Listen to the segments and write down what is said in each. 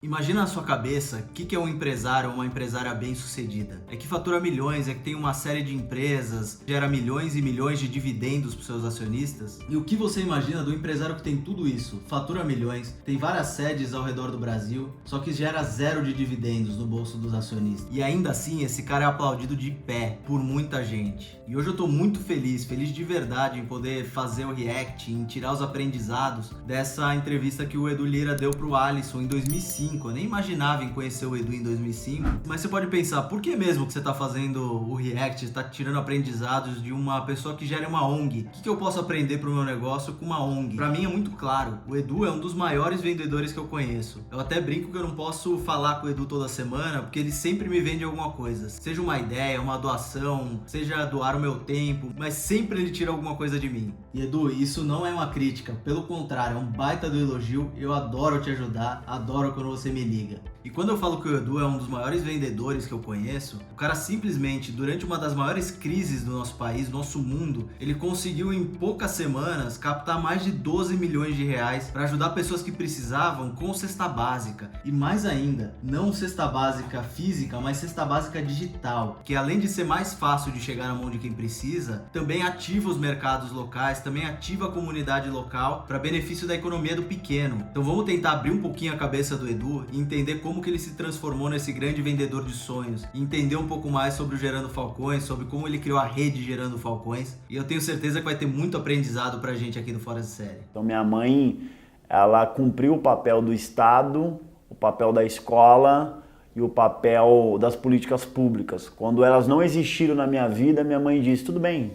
Imagina na sua cabeça o que é um empresário ou uma empresária bem-sucedida. É que fatura milhões, é que tem uma série de empresas, gera milhões e milhões de dividendos para os seus acionistas. E o que você imagina do empresário que tem tudo isso? Fatura milhões, tem várias sedes ao redor do Brasil, só que gera zero de dividendos no bolso dos acionistas. E ainda assim, esse cara é aplaudido de pé por muita gente. E hoje eu tô muito feliz de verdade em poder fazer o react, em tirar os aprendizados dessa entrevista que o Edu Lyra deu pro Alisson em 2005. Eu nem imaginava em conhecer o Edu em 2005, mas você pode pensar, por que mesmo que você está fazendo o React, está tirando aprendizados de uma pessoa que gera uma ONG? O que eu posso aprender para o meu negócio com uma ONG? Para mim é muito claro, o Edu é um dos maiores vendedores que eu conheço. Eu até brinco que eu não posso falar com o Edu toda semana, porque ele sempre me vende alguma coisa. Seja uma ideia, uma doação, seja doar o meu tempo, mas sempre ele tira alguma coisa de mim. E Edu, isso não é uma crítica, pelo contrário, é um baita do elogio. Eu adoro te ajudar, adoro quando você me liga. E quando eu falo que o Edu é um dos maiores vendedores que eu conheço, o cara simplesmente, durante uma das maiores crises do nosso país, do nosso mundo, ele conseguiu em poucas semanas captar mais de 12 milhões de reais para ajudar pessoas que precisavam com cesta básica. E mais ainda, não cesta básica física, mas cesta básica digital, que além de ser mais fácil de chegar na mão de quem precisa, também ativa os mercados locais, também ativa a comunidade local para benefício da economia do pequeno. Então vamos tentar abrir um pouquinho a cabeça do Edu e entender como que ele se transformou nesse grande vendedor de sonhos, e entender um pouco mais sobre o Gerando Falcões, sobre como ele criou a rede Gerando Falcões, e eu tenho certeza que vai ter muito aprendizado pra gente aqui do Fora de Série. Então minha mãe, ela cumpriu o papel do Estado, o papel da escola e o papel das políticas públicas. Quando elas não existiram na minha vida, minha mãe disse, tudo bem,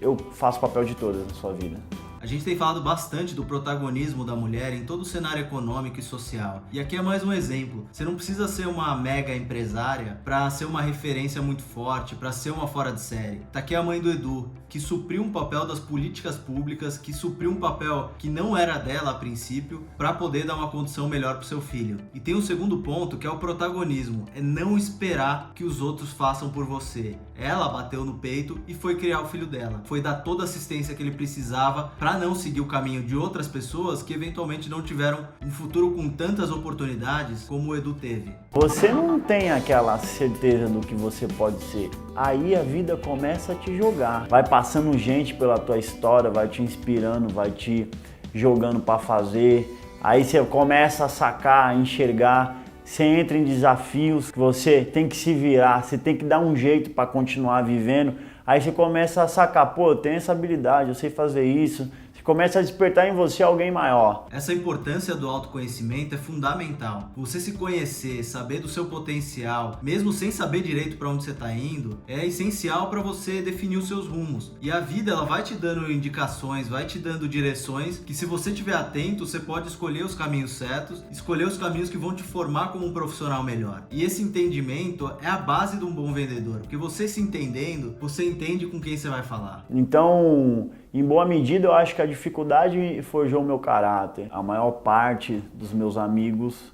eu faço o papel de todas na sua vida. A gente tem falado bastante do protagonismo da mulher em todo o cenário econômico e social. E aqui é mais um exemplo. Você não precisa ser uma mega empresária para ser uma referência muito forte, para ser uma fora de série. Tá aqui a mãe do Edu, que supriu um papel das políticas públicas, que supriu um papel que não era dela a princípio, para poder dar uma condição melhor pro seu filho. E tem um segundo ponto, que é o protagonismo. É não esperar que os outros façam por você. Ela bateu no peito e foi criar o filho dela. Foi dar toda a assistência que ele precisava para não seguir o caminho de outras pessoas que eventualmente não tiveram um futuro com tantas oportunidades como o Edu teve. Você não tem aquela certeza do que você pode ser. Aí a vida começa a te jogar. Vai passando gente pela tua história, vai te inspirando, vai te jogando para fazer. Aí você começa a sacar, a enxergar. Você entra em desafios que você tem que se virar, você tem que dar um jeito para continuar vivendo. Aí você começa a sacar, pô, eu tenho essa habilidade, eu sei fazer isso. Começa a despertar em você alguém maior. Essa importância do autoconhecimento é fundamental. Você se conhecer, saber do seu potencial, mesmo sem saber direito para onde você está indo, é essencial para você definir os seus rumos. E a vida ela vai te dando indicações, vai te dando direções que, se você estiver atento, você pode escolher os caminhos certos, escolher os caminhos que vão te formar como um profissional melhor. E esse entendimento é a base de um bom vendedor, porque você se entendendo, você entende com quem você vai falar. Então, em boa medida, eu acho que a dificuldade forjou o meu caráter. A maior parte dos meus amigos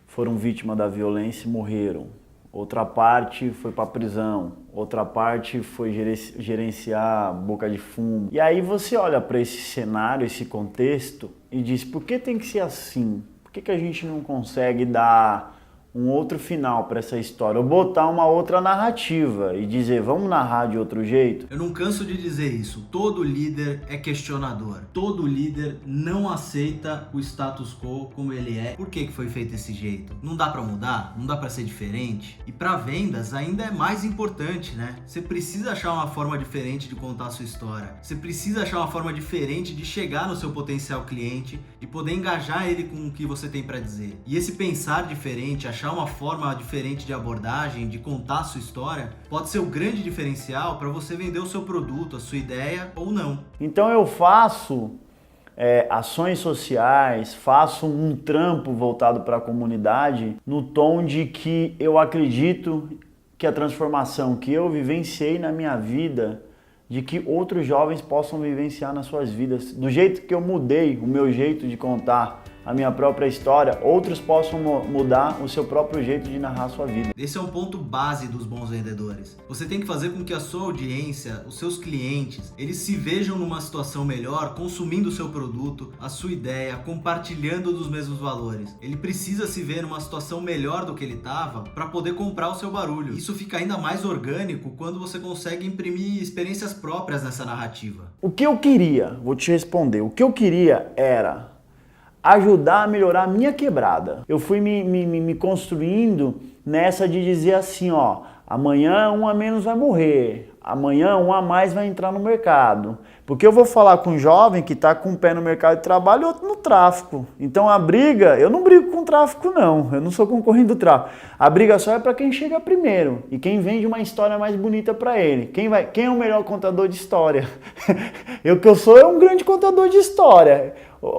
foram vítimas da violência e morreram. Outra parte foi para prisão. Outra parte foi gerenciar boca de fumo. E aí você olha para esse cenário, esse contexto e diz, por que tem que ser assim? Por que a gente não consegue dar um outro final para essa história, ou botar uma outra narrativa e dizer, vamos narrar de outro jeito? Eu não canso de dizer isso, todo líder é questionador, todo líder não aceita o status quo como ele é. Por que foi feito desse jeito? Não dá para mudar? Não dá para ser diferente? E para vendas ainda é mais importante, né? Você precisa achar uma forma diferente de contar a sua história, você precisa achar uma forma diferente de chegar no seu potencial cliente e poder engajar ele com o que você tem para dizer. E esse pensar diferente, achar uma forma diferente de abordagem, de contar a sua história, pode ser o grande diferencial para você vender o seu produto, a sua ideia ou não. Então eu faço ações sociais, faço um trampo voltado para a comunidade no tom de que eu acredito que a transformação que eu vivenciei na minha vida, de que outros jovens possam vivenciar nas suas vidas. Do jeito que eu mudei o meu jeito de contar a minha própria história, outros possam mudar o seu próprio jeito de narrar a sua vida. Esse é um ponto base dos bons vendedores. Você tem que fazer com que a sua audiência, os seus clientes, eles se vejam numa situação melhor, consumindo o seu produto, a sua ideia, compartilhando dos mesmos valores. Ele precisa se ver numa situação melhor do que ele estava para poder comprar o seu barulho. Isso fica ainda mais orgânico quando você consegue imprimir experiências próprias nessa narrativa. O que eu queria, vou te responder, o que eu queria era ajudar a melhorar a minha quebrada. Eu fui me construindo nessa de dizer assim, ó, amanhã um a menos vai morrer, amanhã um a mais vai entrar no mercado. Porque eu vou falar com um jovem que está com um pé no mercado de trabalho e outro no tráfico. Então a briga, eu não brigo com o tráfico não, eu não sou concorrente do tráfico. A briga só é para quem chega primeiro e quem vende uma história mais bonita para ele. Quem é o melhor contador de história? Eu que eu sou é um grande contador de história.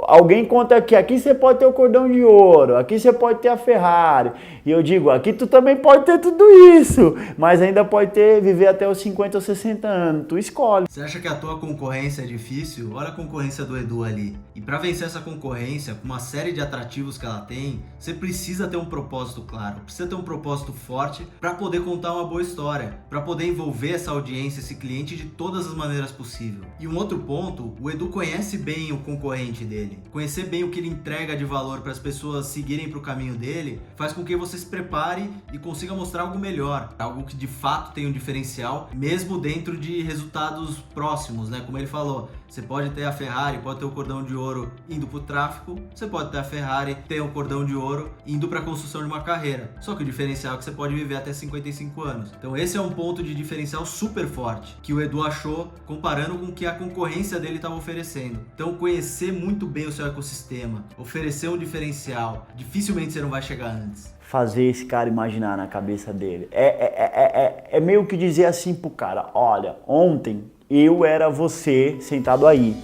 Alguém conta que aqui você pode ter o cordão de ouro, aqui você pode ter a Ferrari. E eu digo, aqui tu também pode ter tudo isso, mas ainda pode viver até os 50 ou 60 anos. Tu escolhe. Você acha que a tua concorrência é difícil? Olha a concorrência do Edu ali. E para vencer essa concorrência, com uma série de atrativos que ela tem, você precisa ter um propósito claro, precisa ter um propósito forte para poder contar uma boa história, para poder envolver essa audiência, esse cliente de todas as maneiras possíveis. E um outro ponto, o Edu conhece bem o concorrente dele. Conhecer bem o que ele entrega de valor para as pessoas seguirem para o caminho dele faz com que você se prepare e consiga mostrar algo melhor, algo que de fato tem um diferencial, mesmo dentro de resultados próximos, né? Como ele falou, você pode ter a Ferrari, pode ter o cordão de ouro indo para o tráfico, você pode ter a Ferrari, ter o cordão de ouro indo para a construção de uma carreira. Só que o diferencial é que você pode viver até 55 anos. Então esse é um ponto de diferencial super forte que o Edu achou comparando com o que a concorrência dele estava oferecendo. Então conhecer muito bem o seu ecossistema, oferecer um diferencial, dificilmente você não vai chegar antes. Fazer esse cara imaginar na cabeça dele. É meio que dizer assim pro cara, olha, ontem eu era você sentado aí.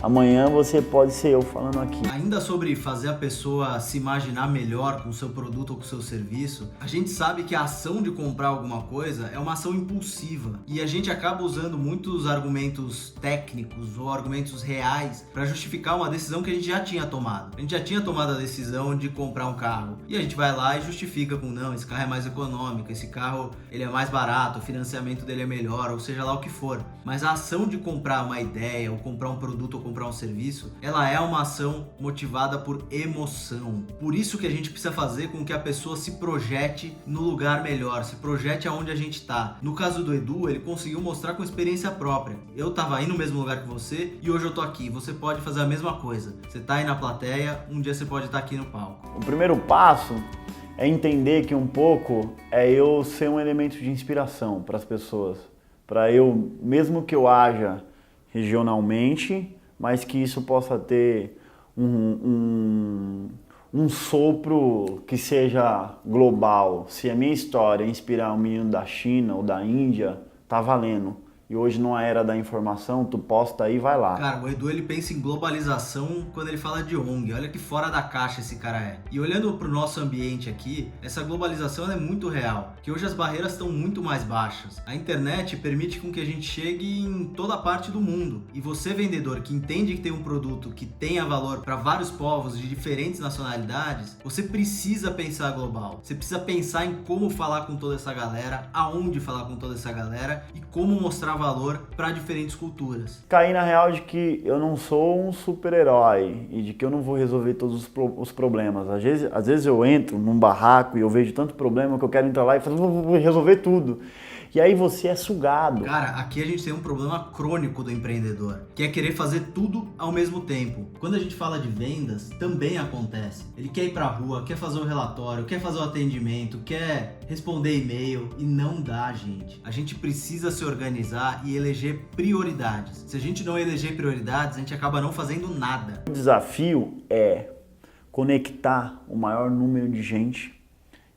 Amanhã você pode ser eu falando aqui. Ainda sobre fazer a pessoa se imaginar melhor com o seu produto ou com o seu serviço, a gente sabe que a ação de comprar alguma coisa é uma ação impulsiva e a gente acaba usando muitos argumentos técnicos ou argumentos reais para justificar uma decisão que a gente já tinha tomado. A gente já tinha tomado a decisão de comprar um carro e a gente vai lá e justifica com não, esse carro é mais econômico, esse carro ele é mais barato, o financiamento dele é melhor, ou seja lá o que for. Mas a ação de comprar uma ideia ou comprar um produto ou comprar um serviço, ela é uma ação motivada por emoção. Por isso que a gente precisa fazer com que a pessoa se projete no lugar melhor, se projete aonde a gente tá. No caso do Edu, ele conseguiu mostrar com experiência própria. Eu tava aí no mesmo lugar que você e hoje eu tô aqui. Você pode fazer a mesma coisa. Você tá aí na plateia, um dia você pode estar aqui no palco. O primeiro passo é entender que um pouco é eu ser um elemento de inspiração para as pessoas. Para eu, mesmo que eu haja regionalmente, mas que isso possa ter um sopro que seja global. Se a minha história inspirar um menino da China ou da Índia, tá valendo. E hoje, numa era da informação, tu posta aí e vai lá. Cara, o Edu ele pensa em globalização quando ele fala de ONG. Olha que fora da caixa esse cara é. E olhando pro nosso ambiente aqui, essa globalização é muito real. Que hoje as barreiras estão muito mais baixas. A internet permite com que a gente chegue em toda parte do mundo. E você, vendedor, que entende que tem um produto que tenha valor para vários povos de diferentes nacionalidades, você precisa pensar global. Você precisa pensar em como falar com toda essa galera, aonde falar com toda essa galera e como mostrar valor para diferentes culturas. Caí na real de que eu não sou um super-herói e de que eu não vou resolver todos os problemas. Às vezes eu entro num barraco e eu vejo tanto problema que eu quero entrar lá e vou resolver tudo. E aí você é sugado. Cara, aqui a gente tem um problema crônico do empreendedor, que é querer fazer tudo ao mesmo tempo. Quando a gente fala de vendas, também acontece. Ele quer ir pra rua, quer fazer o relatório, quer fazer o atendimento, quer responder e-mail e não dá, gente. A gente precisa se organizar e eleger prioridades. Se a gente não eleger prioridades, a gente acaba não fazendo nada. O desafio é conectar o maior número de gente,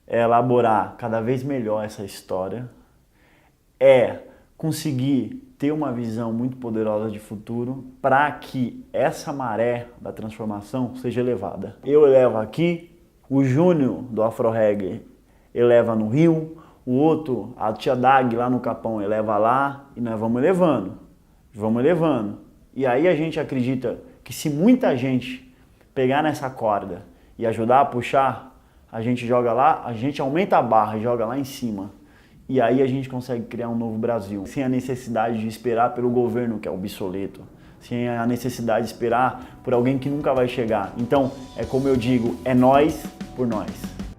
é elaborar cada vez melhor essa história, é conseguir ter uma visão muito poderosa de futuro para que essa maré da transformação seja elevada. Eu elevo aqui, o Júnior do Afro Reggae eleva no Rio, o outro, a tia Dag lá no Capão, eleva lá e nós vamos elevando. E aí a gente acredita que se muita gente pegar nessa corda e ajudar a puxar, a gente joga lá, a gente aumenta a barra e joga lá em cima. E aí a gente consegue criar um novo Brasil, sem a necessidade de esperar pelo governo, que é obsoleto, sem a necessidade de esperar por alguém que nunca vai chegar. Então, é como eu digo, é nós por nós.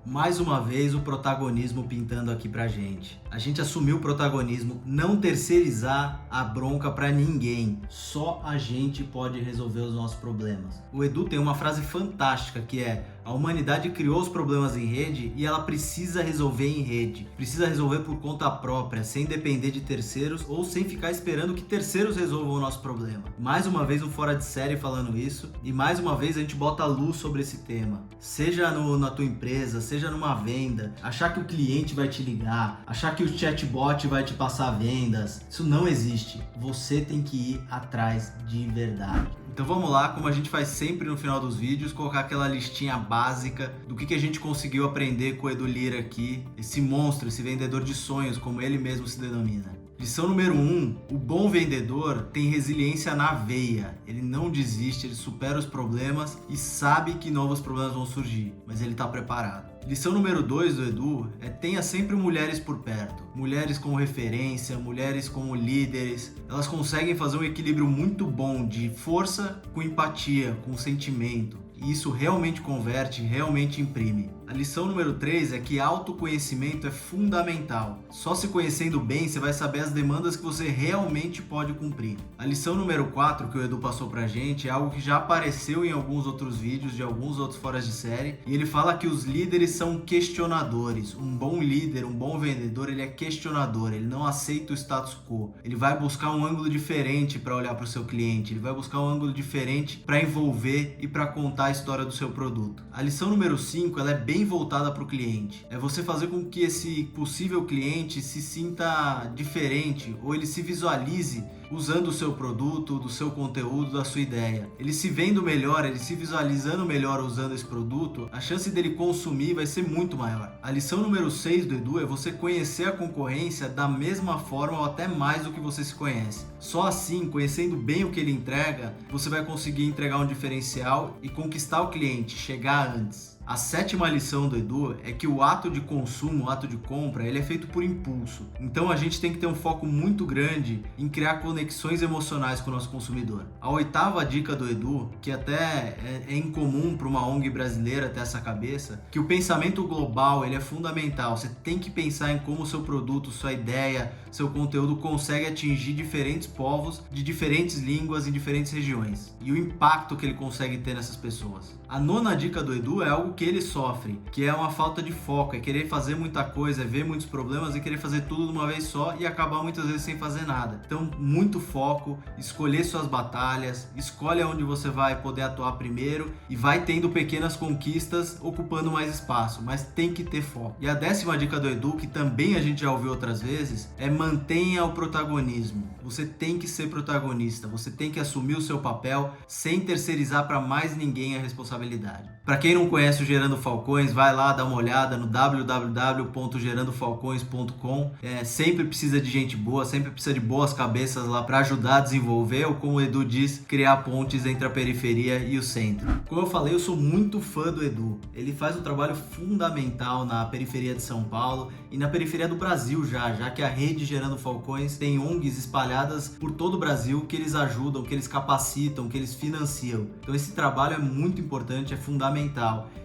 Mais uma vez o protagonismo pintando aqui pra gente. A gente assumiu o protagonismo, não terceirizar a bronca pra ninguém. Só a gente pode resolver os nossos problemas. O Edu tem uma frase fantástica que é: a humanidade criou os problemas em rede e ela precisa resolver em rede. Precisa resolver por conta própria, sem depender de terceiros ou sem ficar esperando que terceiros resolvam o nosso problema. Mais uma vez um Fora de Série falando isso, e mais uma vez a gente bota luz sobre esse tema. Seja na tua empresa, seja numa venda, achar que o cliente vai te ligar, achar que o chatbot vai te passar vendas, isso não existe. Você tem que ir atrás de verdade. Então vamos lá, como a gente faz sempre no final dos vídeos, colocar aquela listinha básica do que a gente conseguiu aprender com o Edu Lyra aqui, esse monstro, esse vendedor de sonhos, como ele mesmo se denomina. Lição número 1, o bom vendedor tem resiliência na veia. Ele não desiste, ele supera os problemas e sabe que novos problemas vão surgir, mas ele está preparado. Lição número 2 do Edu é: tenha sempre mulheres por perto. Mulheres como referência, mulheres como líderes. Elas conseguem fazer um equilíbrio muito bom de força com empatia, com sentimento. E isso realmente converte, realmente imprime. A lição número 3 é que autoconhecimento é fundamental. Só se conhecendo bem você vai saber as demandas que você realmente pode cumprir. A lição número 4 que o Edu passou pra gente é algo que já apareceu em alguns outros vídeos de alguns outros Foras de Série. E ele fala que os líderes são questionadores. Um bom líder, um bom vendedor, ele é questionador. Ele não aceita o status quo. Ele vai buscar um ângulo diferente para olhar para o seu cliente. Ele vai buscar um ângulo diferente para envolver e para contar a história do seu produto. A lição número 5, ela é bem voltada para o cliente. É você fazer com que esse possível cliente se sinta diferente ou ele se visualize usando o seu produto, do seu conteúdo, da sua ideia. Ele se vendo melhor, ele se visualizando melhor usando esse produto, a chance dele consumir vai ser muito maior. A lição número 6 do Edu é você conhecer a concorrência da mesma forma ou até mais do que você se conhece. Só assim, conhecendo bem o que ele entrega, você vai conseguir entregar um diferencial e conquistar o cliente, chegar antes. A 7ª lição do Edu é que o ato de consumo, o ato de compra, ele é feito por impulso. Então a gente tem que ter um foco muito grande em criar conexões emocionais com o nosso consumidor. A 8ª dica do Edu, que até é incomum para uma ONG brasileira ter essa cabeça, que o pensamento global ele é fundamental. Você tem que pensar em como o seu produto, sua ideia, seu conteúdo consegue atingir diferentes povos, de diferentes línguas, em diferentes regiões. E o impacto que ele consegue ter nessas pessoas. A 9ª dica do Edu é algo que ele sofre, que é uma falta de foco, é querer fazer muita coisa, é ver muitos problemas e querer fazer tudo de uma vez só e acabar muitas vezes sem fazer nada. Então, muito foco, escolher suas batalhas, escolhe onde você vai poder atuar primeiro e vai tendo pequenas conquistas ocupando mais espaço, mas tem que ter foco. E a 10ª dica do Edu, que também a gente já ouviu outras vezes, é mantenha o protagonismo. Você tem que ser protagonista, você tem que assumir o seu papel sem terceirizar para mais ninguém a responsabilidade. Para quem não conhece o Gerando Falcões, vai lá dar uma olhada no www.gerandofalcões.com. Sempre precisa de gente boa, sempre precisa de boas cabeças lá para ajudar a desenvolver, ou como o Edu diz, criar pontes entre a periferia e o centro. Como eu falei, eu sou muito fã do Edu. Ele faz um trabalho fundamental na periferia de São Paulo e na periferia do Brasil já que a rede Gerando Falcões tem ONGs espalhadas por todo o Brasil que eles ajudam, que eles capacitam, que eles financiam. Então esse trabalho é muito importante, é fundamental.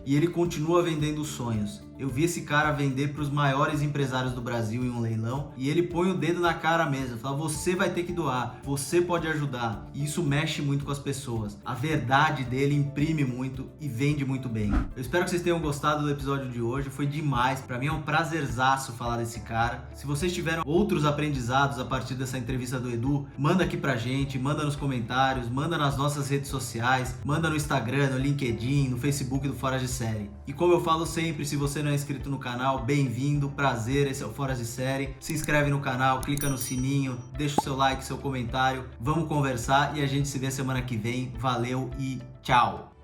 E ele continua vendendo sonhos. Eu vi esse cara vender para os maiores empresários do Brasil em um leilão e ele põe o dedo na cara mesmo, fala: você vai ter que doar, você pode ajudar. E isso mexe muito com as pessoas. A verdade dele imprime muito e vende muito bem. Eu espero que vocês tenham gostado do episódio de hoje, foi demais. Para mim é um prazerzaço falar desse cara. Se vocês tiveram outros aprendizados a partir dessa entrevista do Edu, manda aqui pra gente, manda nos comentários, manda nas nossas redes sociais, manda no Instagram, no LinkedIn, no Facebook do Fora de Série. E como eu falo sempre, se você não é inscrito no canal, bem-vindo, prazer, esse é o Fora de Série. Se inscreve no canal, clica no sininho, deixa o seu like, seu comentário, vamos conversar e a gente se vê semana que vem. Valeu e tchau!